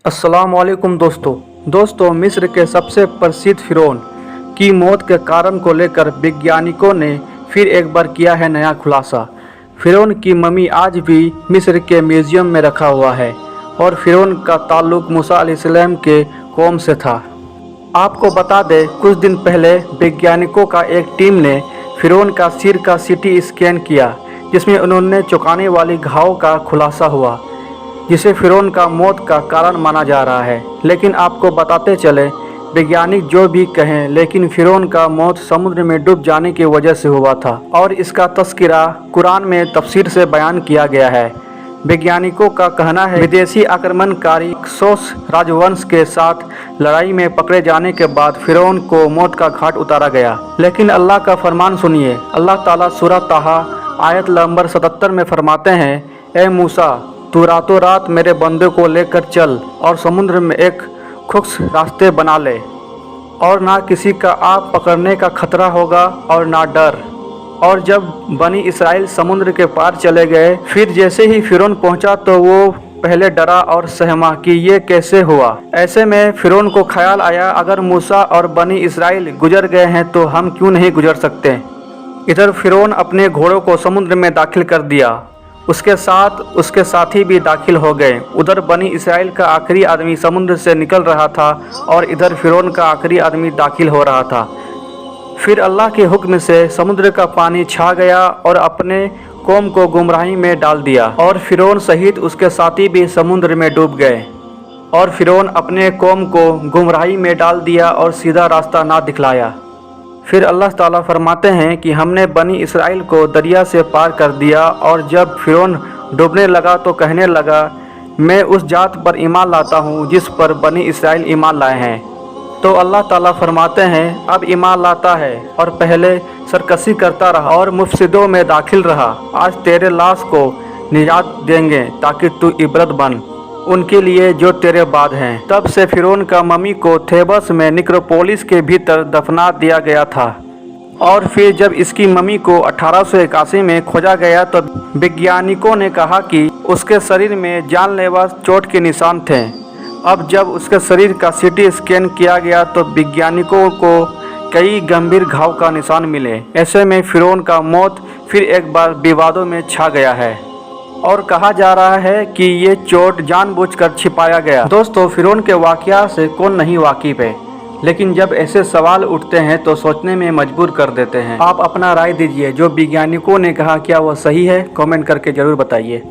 अस्सलामुअलैकुम दोस्तों मिस्र के सबसे प्रसिद्ध फ़िरौन की मौत के कारण को लेकर वैज्ञानिकों ने फिर एक बार किया है नया खुलासा। फ़िरौन की मम्मी आज भी मिस्र के म्यूज़ियम में रखा हुआ है और फ़िरौन का ताल्लुक़ मूसा अलैहिस्सलाम के कौम से था। आपको बता दें, कुछ दिन पहले वैज्ञानिकों का एक टीम ने फ़िरौन का सिर का सीटी स्कैन किया, जिसमें उन्होंने चौंकाने वाली घाव का खुलासा हुआ, जिसे फ़िरौन का मौत का कारण माना जा रहा है। लेकिन आपको बताते चले, वैज्ञानिक जो भी कहें, लेकिन फ़िरौन का मौत समुद्र में डूब जाने की वजह से हुआ था और इसका तस्करा कुरान में तफसीर से बयान किया गया है। वैज्ञानिकों का कहना है, विदेशी आक्रमणकारी हक्सोस राजवंश के साथ लड़ाई में पकड़े जाने के बाद फ़िरौन को मौत का घाट उतारा गया। लेकिन अल्लाह का फरमान सुनिए। अल्लाह ताला सूरह ताहा आयत नंबर 77 में फरमाते हैं, ए मूसा, तू रातों रात मेरे बंदे को लेकर चल और समुद्र में एक खुश्क रास्ते बना ले, और ना किसी का आप पकड़ने का खतरा होगा और ना डर। और जब बनी इसराइल समुद्र के पार चले गए, फिर जैसे ही फ़िरौन पहुंचा तो वो पहले डरा और सहमा कि ये कैसे हुआ। ऐसे में फ़िरौन को ख्याल आया, अगर मूसा और बनी इसराइल गुजर गए हैं तो हम क्यों नहीं गुजर सकते। इधर फ़िरौन अपने घोड़ों को समुद्र में दाखिल कर दिया, उसके साथ उसके साथी भी दाखिल हो गए। उधर बनी इसराइल का आखिरी आदमी समुद्र से निकल रहा था और इधर फ़िरौन का आखिरी आदमी दाखिल हो रहा था। फिर अल्लाह के हुक्म से समुद्र का पानी छा गया और अपने कौम को गुमराही में डाल दिया, और फ़िरौन सहित उसके साथी भी समुद्र में डूब गए। और फ़िरौन अपने कौम को गुमराही में डाल दिया और सीधा रास्ता ना दिखलाया। फिर अल्लाह ताला फरमाते हैं कि हमने बनी इसराइल को दरिया से पार कर दिया, और जब फ़िरौन डूबने लगा तो कहने लगा, मैं उस जात पर ईमान लाता हूँ जिस पर बनी इसराइल ईमान लाए हैं। तो अल्लाह ताला फरमाते हैं, अब ईमान लाता है और पहले सरकशी करता रहा और मुफसिदों में दाखिल रहा, आज तेरे लाश को निजात देंगे ताकि तू इबरत बन उनके लिए जो तेरे बाद हैं। तब से फ़िरौन का मम्मी को थेबस में निक्रोपोलिस के भीतर दफना दिया गया था, और फिर जब इसकी मम्मी को 1881 में खोजा गया तो वैज्ञानिकों ने कहा कि उसके शरीर में जानलेवा चोट के निशान थे। अब जब उसके शरीर का सीटी स्कैन किया गया तो वैज्ञानिकों को कई गंभीर घाव का निशान मिले। ऐसे में फ़िरौन का मौत फिर एक बार विवादों में छा गया है और कहा जा रहा है कि ये चोट जानबूझकर छिपाया गया। दोस्तों, फ़िरौन के वाक़या से कौन नहीं वाकिफ़ है, लेकिन जब ऐसे सवाल उठते हैं तो सोचने में मजबूर कर देते हैं। आप अपना राय दीजिए, जो वैज्ञानिकों ने कहा क्या वह सही है? कमेंट करके ज़रूर बताइए।